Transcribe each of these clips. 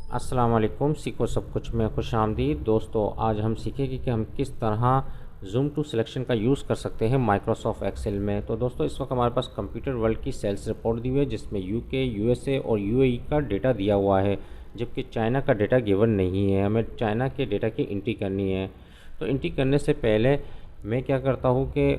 अस्सलाम वालेकुम। सीखो सब कुछ में खुश आमदीद। दोस्तों, आज हम सीखेंगे कि हम किस तरह ज़ूम टू सिलेक्शन का यूज़ कर सकते हैं माइक्रोसॉफ्ट एक्सेल में। तो दोस्तों, इस वक्त हमारे पास कंप्यूटर वर्ल्ड की सेल्स रिपोर्ट दी हुई है जिसमें यूके, यूएसए और यूएई का डेटा दिया हुआ है, जबकि चाइना का डेटा गिवन नहीं है। हमें चाइना के डेटा की एंट्री करनी है। तो एंट्री करने से पहले मैं क्या करता हूँ कि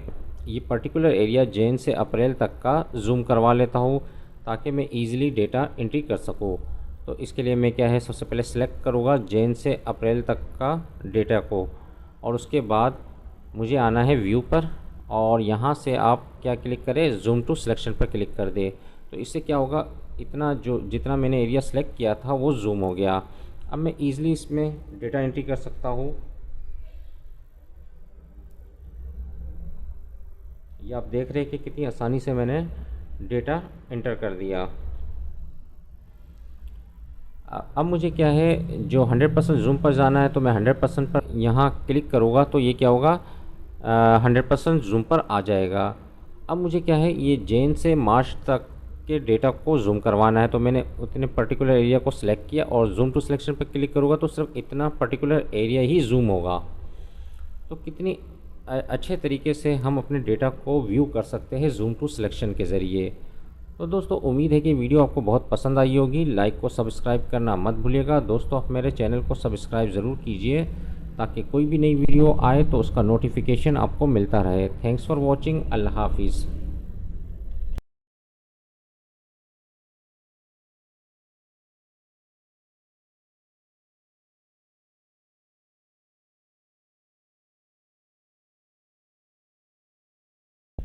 ये पर्टिकुलर एरिया जैन से अप्रैल तक का ज़ूम करवा लेता हूँ ताकि मैं ईज़िली डेटा एंट्री कर सकूँ। तो इसके लिए मैं क्या है, सबसे पहले सेलेक्ट करूँगा जैन से अप्रैल तक का डेटा को, और उसके बाद मुझे आना है व्यू पर, और यहाँ से आप क्या क्लिक करें, ज़ूम टू सिलेक्शन पर क्लिक कर दें। तो इससे क्या होगा, इतना जो जितना मैंने एरिया सेलेक्ट किया था वो ज़ूम हो गया। अब मैं ईज़िली इसमें डेटा एंट्री कर सकता हूँ। ये आप देख रहे हैं कि कितनी आसानी से मैंने डेटा एंटर कर दिया। अब मुझे क्या है, जो 100% ज़ूम पर जाना है तो मैं 100% पर यहाँ क्लिक करूँगा तो ये क्या होगा, 100% ज़ूम पर आ जाएगा। अब मुझे क्या है, ये जैन से मार्च तक के डेटा को ज़ूम करवाना है, तो मैंने उतने पर्टिकुलर एरिया को सिलेक्ट किया और ज़ूम टू सिलेक्शन पर क्लिक करूँगा तो सिर्फ इतना पर्टिकुलर एरिया ही ज़ूम होगा। तो कितनी अच्छे तरीके से हम अपने डेटा को व्यू कर सकते हैं ज़ूम टू सिलेक्शन के ज़रिए। तो दोस्तों, उम्मीद है कि वीडियो आपको बहुत पसंद आई होगी। लाइक को सब्सक्राइब करना मत भूलिएगा। दोस्तों, आप मेरे चैनल को सब्सक्राइब ज़रूर कीजिए ताकि कोई भी नई वीडियो आए तो उसका नोटिफिकेशन आपको मिलता रहे। Thanks for watching. अल्लाह हाफिज़।